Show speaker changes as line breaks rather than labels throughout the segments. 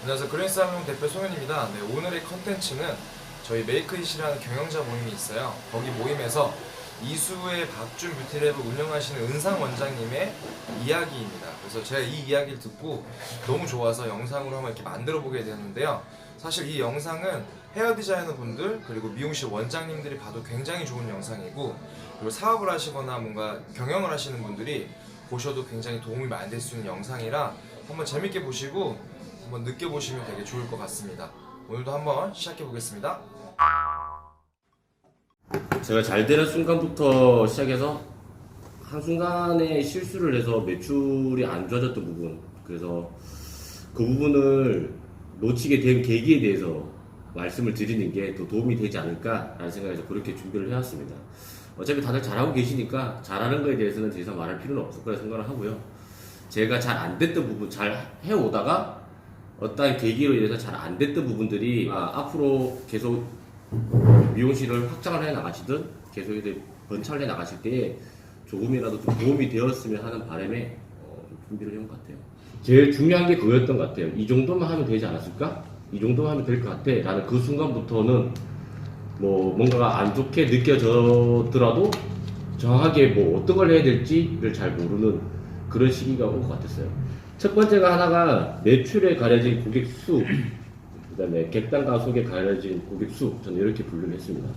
안녕하세요. 그린스타명 대표 송현입니다. 네, 오늘의 컨텐츠는 저희 메이크잇이라는 경영자 모임이 있어요. 거기 모임에서 이수의 박준 뷰티랩을 운영하시는 은상 원장님의 이야기입니다. 그래서 제가 이 이야기를 듣고 너무 좋아서 영상으로 한번 이렇게 만들어 보게 되었는데요. 사실 이 영상은 헤어 디자이너 분들 그리고 미용실 원장님들이 봐도 굉장히 좋은 영상이고, 그리고 사업을 하시거나 뭔가 경영을 하시는 분들이 보셔도 굉장히 도움이 많이 될 수 있는 영상이라 한번 재밌게 보시고 한번 느껴보시면 되게 좋을 것 같습니다. 오늘도 한번 시작해 보겠습니다.
제가 잘 되는 순간부터 시작해서 한순간에 실수를 해서 매출이 안 좋아졌던 부분, 그래서 그 부분을 놓치게 된 계기에 대해서 말씀을 드리는 게 더 도움이 되지 않을까라는 생각에서 그렇게 준비를 해왔습니다. 어차피 다들 잘하고 계시니까 잘하는 거에 대해서는 더 이상 말할 필요는 없을 거라 생각을 하고요. 제가 잘 안 됐던 부분, 잘 해오다가 어떠한 계기로 인해서 잘 안 됐던 부분들이 앞으로 계속 미용실을 확장을 해 나가시든 계속 이제 번창을 해 나가실 때에 조금이라도 좀 도움이 되었으면 하는 바람에 준비를 해온 것 같아요. 제일 중요한 게 그거였던 것 같아요. 이 정도만 하면 되지 않았을까? 이 정도만 하면 될 것 같아 라는 그 순간부터는 뭐 뭔가가 안 좋게 느껴졌더라도 정확하게 뭐 어떤 걸 해야 될지를 잘 모르는 그런 시기가 온 것 같았어요. 첫 번째가 하나가 매출에 가려진 고객 수, 그 다음에 객단가 속에 가려진 고객 수, 저는 이렇게 분류를 했습니다.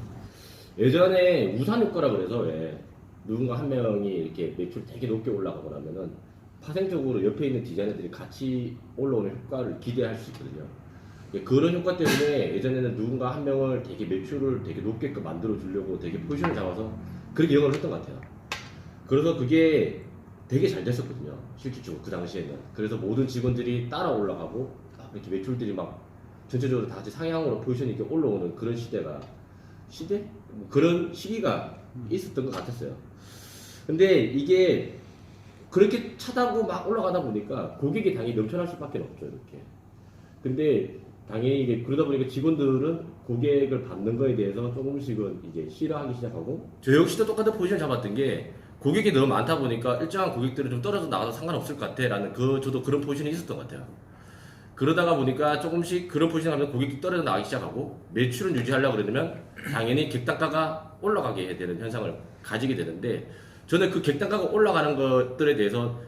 예전에 우산 효과라 그래서 왜 누군가 한 명이 이렇게 매출 되게 높게 올라가고 나면은 파생적으로 옆에 있는 디자이너들이 같이 올라오는 효과를 기대할 수 있거든요. 그런 효과 때문에 예전에는 누군가 한 명을 되게 매출을 되게 높게끔 만들어 주려고 되게 포지션을 잡아서 그렇게 영업을 했던 것 같아요. 그래서 그게 되게 잘 됐었거든요. 실질적으로 그 당시에는. 그래서 모든 직원들이 따라 올라가고 이렇게 매출들이 막 전체적으로 다 같이 상향으로 포지션이 이렇게 올라오는 그런 시대? 뭐 그런 시기가 있었던 것 같았어요. 근데 이게 그렇게 차다고 막 올라가다 보니까 고객이 당연히 넘쳐날 수밖에 없죠, 이렇게. 근데 당연히 이게 그러다 보니까 직원들은 고객을 받는 거에 대해서 조금씩은 이제 싫어하기 시작하고, 저 역시도 똑같은 포지션 잡았던 게 고객이 너무 많다 보니까 일정한 고객들은 좀 떨어져 나가도 상관없을 것 같아 라는 저도 그런 포지션이 있었던 것 같아요. 그러다가 보니까 조금씩 그런 포지션 하면 고객이 떨어져 나가기 시작하고 매출을 유지하려고 그러면 당연히 객단가가 올라가게 해야 되는 현상을 가지게 되는데, 저는 그 객단가가 올라가는 것들에 대해서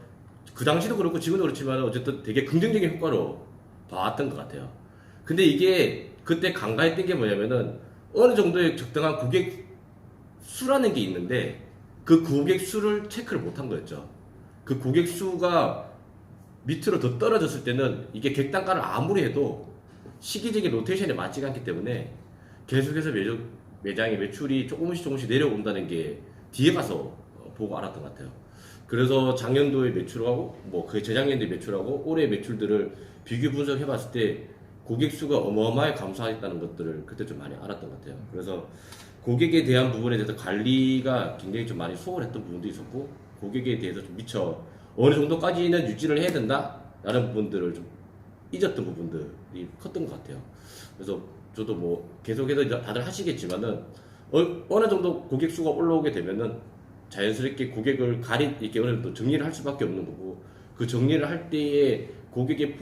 그 당시도 그렇고 지금도 그렇지만 어쨌든 되게 긍정적인 효과로 봐왔던 것 같아요. 근데 이게 그때 간과했던 게 뭐냐면은 어느 정도의 적당한 고객 수라는 게 있는데 그 고객 수를 체크를 못한 거였죠. 그 고객 수가 밑으로 더 떨어졌을 때는 이게 객단가를 아무리 해도 시기적인 로테이션에 맞지가 않기 때문에 계속해서 매장의 매출이 조금씩 내려온다는 게 뒤에 가서 보고 알았던 것 같아요. 그래서 작년도에 매출하고 그 재작년도에 매출하고 올해 매출들을 비교 분석해 봤을 때 고객 수가 어마어마하게 감소했다는 것들을 그때 좀 많이 알았던 것 같아요. 그래서 고객에 대한 부분에 대해서 관리가 굉장히 좀 많이 소홀했던 부분도 있었고, 고객에 대해서 좀 미처 어느 정도까지는 유지를 해야 된다라는 부분들을 좀 잊었던 부분들이 컸던 것 같아요. 그래서 저도 뭐 계속해서 다들 하시겠지만은 어느 정도 고객 수가 올라오게 되면은 자연스럽게 고객을 이렇게 어느 정도 정리를 할 수밖에 없는 거고, 그 정리를 할 때에 고객의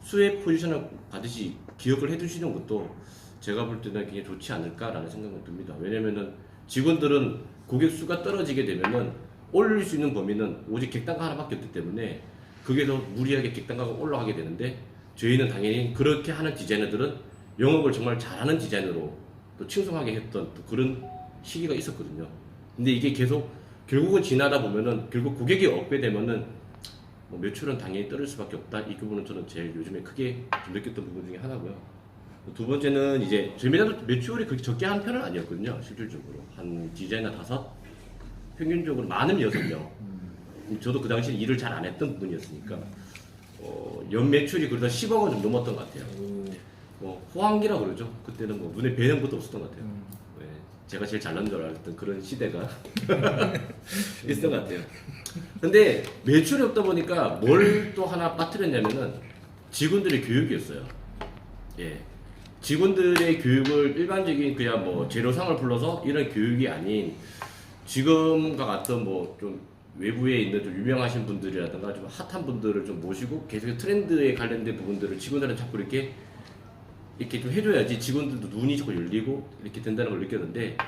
수의 포지션을 받으시 기억을 해두시는 것도 제가 볼 때는 굉장히 좋지 않을까라는 생각이 듭니다. 왜냐면은 직원들은 고객 수가 떨어지게 되면은 올릴 수 있는 범위는 오직 객단가 하나밖에 없기 때문에 그게 더 무리하게 객단가가 올라가게 되는데, 저희는 당연히 그렇게 하는 디자이너들은 영업을 정말 잘하는 디자이너로 또 칭송하게 했던 또 그런 시기가 있었거든요. 근데 이게 계속 결국은 지나다 보면은 결국 고객이 없게 되면은 매출은 당연히 떨어질 수밖에 없다. 이 부분은 저는 제일 요즘에 크게 좀 느꼈던 부분 중에 하나고요. 두 번째는 이제 저희 매장도 매출이 그렇게 적게 한 편은 아니었거든요. 실질적으로 한 디자이너 5, 평균적으로 많으면 6명. 저도 그 당시에 일을 잘 안 했던 부분이었으니까 연 매출이 그러다 10억 원 좀 넘었던 것 같아요. 호황기라 그러죠. 그때는 눈에 뵈는 것도 없었던 것 같아요. 네, 제가 제일 잘난 줄 알았던 그런 시대가 있었던 것 같아요. 근데 매출이 없다 보니까 뭘 또 하나 빠뜨렸냐면은 직원들의 교육이었어요. 예. 직원들의 교육을 일반적인 그냥 재료상을 불러서 이런 교육이 아닌 지금과 같은 좀 외부에 있는 좀 유명하신 분들이라든가 좀 핫한 분들을 좀 모시고 계속 트렌드에 관련된 부분들을 직원들은 자꾸 이렇게 좀 해줘야지 직원들도 눈이 자꾸 열리고 이렇게 된다는 걸 느꼈는데,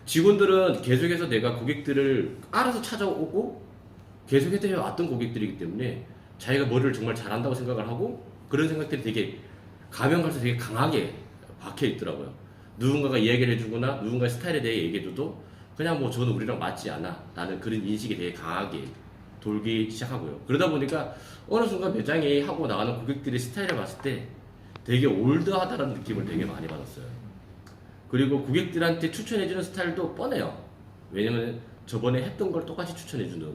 직원들은 계속해서 내가 고객들을 알아서 찾아오고 계속해서 해왔던 고객들이기 때문에 자기가 뭐를 정말 잘한다고 생각을 하고, 그런 생각들이 되게 가면 갈수록 되게 강하게 박혀 있더라고요. 누군가가 이야기를 해주거나 누군가의 스타일에 대해 얘기해줘도 그냥 뭐 저는 우리랑 맞지 않아 라는 그런 인식이 되게 강하게 돌기 시작하고요. 그러다 보니까 어느 순간 매장에 하고 나가는 고객들의 스타일을 봤을 때 되게 올드하다는 느낌을 되게 많이 받았어요. 그리고 고객들한테 추천해주는 스타일도 뻔해요. 왜냐면 저번에 했던 걸 똑같이 추천해주는.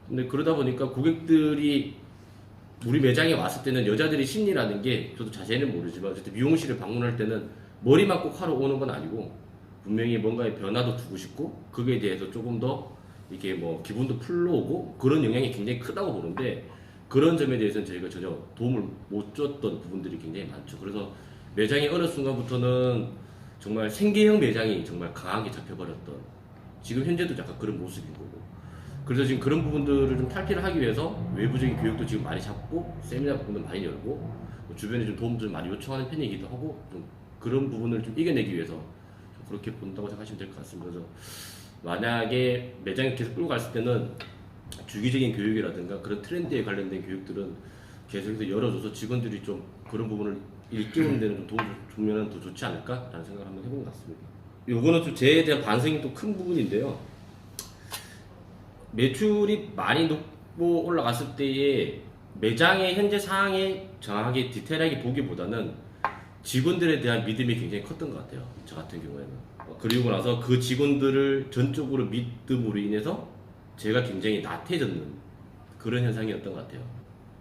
근데 그러다 보니까 고객들이 우리 매장에 왔을 때는 여자들이 심리라는 게, 저도 자세히는 모르지만 어쨌든 미용실을 방문할 때는 머리만 꼭 하러 오는 건 아니고 분명히 뭔가의 변화도 주고 싶고, 그거에 대해서 조금 더 이게 뭐 기분도 풀러오고 그런 영향이 굉장히 크다고 보는데, 그런 점에 대해서는 저희가 전혀 도움을 못 줬던 부분들이 굉장히 많죠. 그래서 매장이 어느 순간부터는 정말 생계형 매장이 정말 강하게 잡혀버렸던, 지금 현재도 약간 그런 모습인 거고, 그래서 지금 그런 부분들을 좀 탈피를 하기 위해서 외부적인 교육도 지금 많이 잡고 세미나 부분도 많이 열고, 뭐 주변에 좀 도움도 좀 많이 요청하는 편이기도 하고, 좀 그런 부분을 좀 이겨내기 위해서 좀 그렇게 본다고 생각하시면 될 것 같습니다. 그래서 만약에 매장에 계속 끌고 갔을 때는 주기적인 교육이라든가 그런 트렌드에 관련된 교육들은 계속해서 열어줘서 직원들이 좀 그런 부분을 일깨우는 데는 좀 도움을 주면 더 좋지 않을까라는 생각을 한번 해본 것 같습니다. 요거는 좀 저에 대한 반성이 또 큰 부분인데요. 매출이 많이 높고 올라갔을 때에 매장의 현재 상황에 정확하게 디테일하게 보기보다는 직원들에 대한 믿음이 굉장히 컸던 것 같아요. 저 같은 경우에는. 그리고 나서 그 직원들을 전적으로 믿음으로 인해서 제가 굉장히 나태해졌는 그런 현상이었던 것 같아요.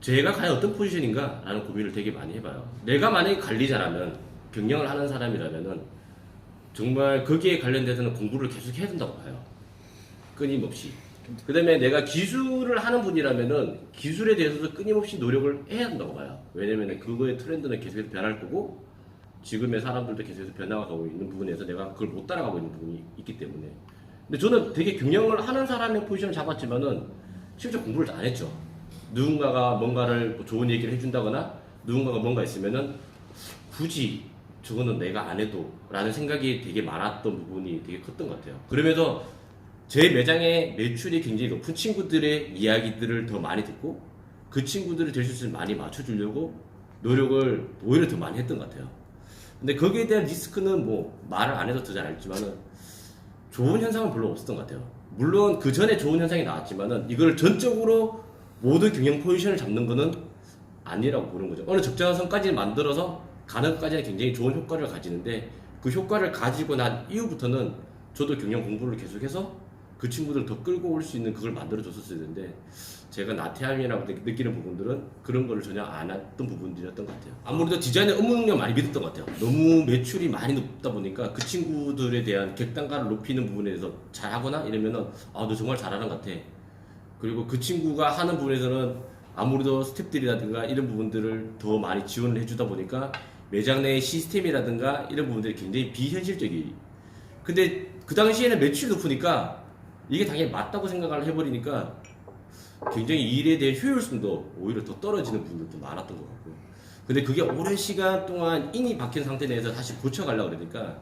제가 과연 어떤 포지션인가 라는 고민을 되게 많이 해봐요. 내가 만약에 관리자라면, 경영을 하는 사람이라면은 정말 거기에 관련돼서는 공부를 계속 해야 된다고 봐요. 끊임없이. 그 다음에 내가 기술을 하는 분이라면은 기술에 대해서도 끊임없이 노력을 해야 된다고 봐요. 왜냐면은 그거의 트렌드는 계속해서 변할 거고, 지금의 사람들도 계속해서 변화가고 있는 부분에서 내가 그걸 못 따라가고 있는 부분이 있기 때문에. 근데 저는 되게 경영을 하는 사람의 포지션을 잡았지만은 실제 공부를 다 안 했죠. 누군가가 뭔가를 뭐 좋은 얘기를 해준다거나 누군가가 뭔가 있으면은 굳이 저거는 내가 안 해도 라는 생각이 되게 많았던 부분이 되게 컸던 것 같아요. 그러면서 제 매장의 매출이 굉장히 높은 친구들의 이야기들을 더 많이 듣고, 그 친구들을 될 수 있으면 많이 맞춰주려고 노력을 오히려 더 많이 했던 것 같아요. 근데 거기에 대한 리스크는 뭐 말을 안 해도 더 잘 알지만은 좋은 현상은 별로 없었던 것 같아요. 물론 그 전에 좋은 현상이 나왔지만은 이걸 전적으로 모든 경영 포지션을 잡는 거는 아니라고 보는 거죠. 어느 적정한 선까지 만들어서 가는 것까지는 굉장히 좋은 효과를 가지는데, 그 효과를 가지고 난 이후부터는 저도 경영 공부를 계속해서 그 친구들 더 끌고 올 수 있는 그걸 만들어 줬었어야 되는데, 제가 나태함이라고 느끼는 부분들은 그런 거를 전혀 안 했던 부분들이었던 것 같아요. 아무래도 디자인의 업무 능력 많이 믿었던 것 같아요. 너무 매출이 많이 높다 보니까 그 친구들에 대한 객단가를 높이는 부분에 대해서 잘하거나 이러면은 너 정말 잘하는 것 같아. 그리고 그 친구가 하는 부분에서는 아무래도 스태프들이라든가 이런 부분들을 더 많이 지원을 해주다 보니까 매장 내 시스템이라든가 이런 부분들이 굉장히 비현실적이. 근데 그 당시에는 매출이 높으니까 이게 당연히 맞다고 생각을 해버리니까 굉장히 일에 대한 효율성도 오히려 더 떨어지는 부분들도 많았던 것 같고, 근데 그게 오랜 시간 동안 인이 박힌 상태 내에서 다시 고쳐가려고 그러니까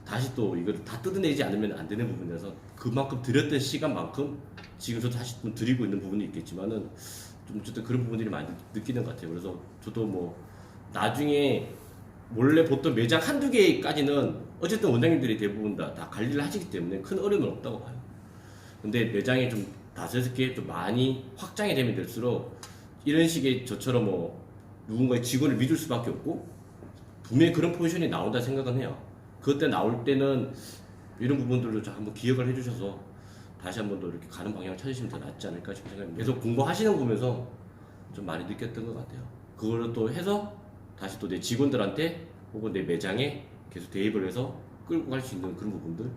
다시 또 이걸 다 뜯어내지 않으면 안 되는 부분이라서 그만큼 들였던 시간만큼 지금 저도 다시 좀 드리고 있는 부분이 있겠지만은 좀 어쨌든 그런 부분들이 많이 느끼는 것 같아요. 그래서 저도 뭐 나중에 원래 보통 매장 한두 개까지는 어쨌든 원장님들이 대부분 다 관리를 하시기 때문에 큰 어려움은 없다고 봐요. 근데 매장이 좀 5-6개 좀 많이 확장이 되면 될수록 이런 식의 저처럼 뭐 누군가의 직원을 믿을 수밖에 없고, 분명히 그런 포지션이 나온다 생각은 해요. 그때 나올 때는 이런 부분들도 좀 한번 기억을 해주셔서 다시 한번 더 이렇게 가는 방향을 찾으시면 더 낫지 않을까 싶은 생각입니다. 계속 공부하시는 거 보면서 좀 많이 느꼈던 것 같아요. 그걸 또 해서 다시 또 내 직원들한테 혹은 내 매장에 계속 대입을 해서 끌고 갈 수 있는 그런 부분들,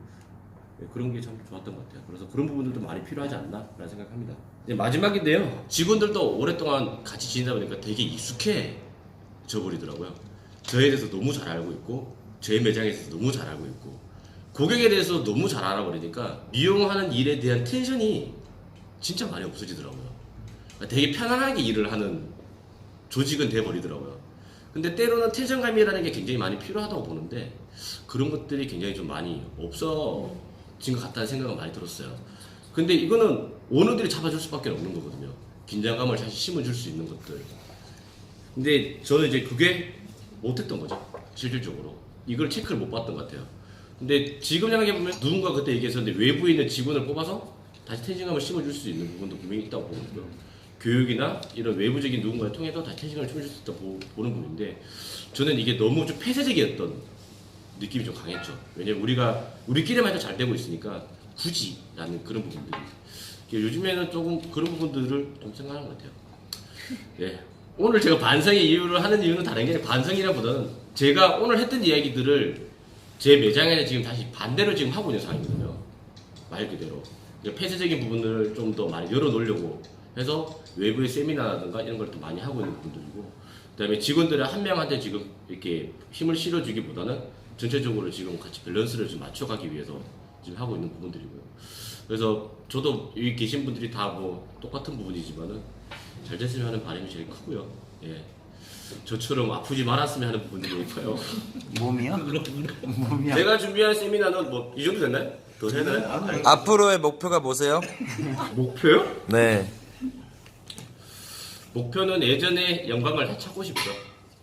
그런 게 참 좋았던 것 같아요. 그래서 그런 부분들도 많이 필요하지 않나 라는 생각합니다. 이제 마지막인데요, 직원들도 오랫동안 같이 지내다 보니까 되게 익숙해져 버리더라고요. 저에 대해서 너무 잘 알고 있고, 제 매장에 대해서 너무 잘 알고 있고, 고객에 대해서 너무 잘 알아버리니까 미용하는 일에 대한 텐션이 진짜 많이 없어지더라고요. 되게 편안하게 일을 하는 조직은 돼버리더라고요. 근데 때로는 텐션감이라는 게 굉장히 많이 필요하다고 보는데 그런 것들이 굉장히 좀 많이 없어진 것 같다는 생각은 많이 들었어요. 근데 이거는 오너들이 잡아줄 수밖에 없는 거거든요. 긴장감을 다시 심어줄 수 있는 것들. 근데 저는 이제 그게 못했던 거죠. 실질적으로. 이걸 체크를 못 받던 것 같아요. 근데 지금 생각해보면 누군가 그때 얘기했었는데 외부에 있는 직원을 뽑아서 다시 텐션감을 심어줄 수 있는 부분도 분명히 있다고 보거든요. 교육이나 이런 외부적인 누군가를 통해서 다시 텐션감을 심어줄 수 있다고 보는 부분인데 저는 이게 너무 좀 폐쇄적이었던 느낌이 좀 강했죠. 왜냐면 우리끼리만 해도 잘 되고 있으니까 굳이 라는 그런 부분들이 요즘에는 조금 그런 부분들을 좀 생각하는 것 같아요. 예. 오늘 제가 반성의 이유를 하는 이유는 다른 게 아니라 반성이라보다는 제가 오늘 했던 이야기들을 제 매장에 지금 다시 반대로 지금 하고 있는 상황이거든요. 말 그대로. 폐쇄적인 부분을 좀 더 많이 열어놓으려고 해서 외부의 세미나라든가 이런 걸 또 많이 하고 있는 부분들이고, 그 다음에 직원들의 한 명한테 지금 이렇게 힘을 실어주기보다는 전체적으로 지금 같이 밸런스를 좀 맞춰가기 위해서 지금 하고 있는 부분들이고요. 그래서 저도 여기 계신 분들이 다 뭐 똑같은 부분이지만은 잘 됐으면 하는 바람이 제일 크고요. 예. 저처럼 아프지 말았으면 하는 부분들이 있고요.
몸이요? 몸이요?
제가 준비한 세미나는 뭐 이 정도 됐나요? 더 되나요?
앞으로의 목표가 뭐세요?
목표요?
네.
목표는 예전에 영광을 다 찾고 싶죠.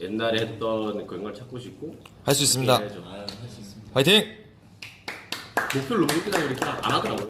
옛날에 했던 그 영광을 찾고 싶고
할 수 있습니다.
해야죠.
화이팅!
목표를 너무 높게 잡으면 이렇게 안 하더라고요.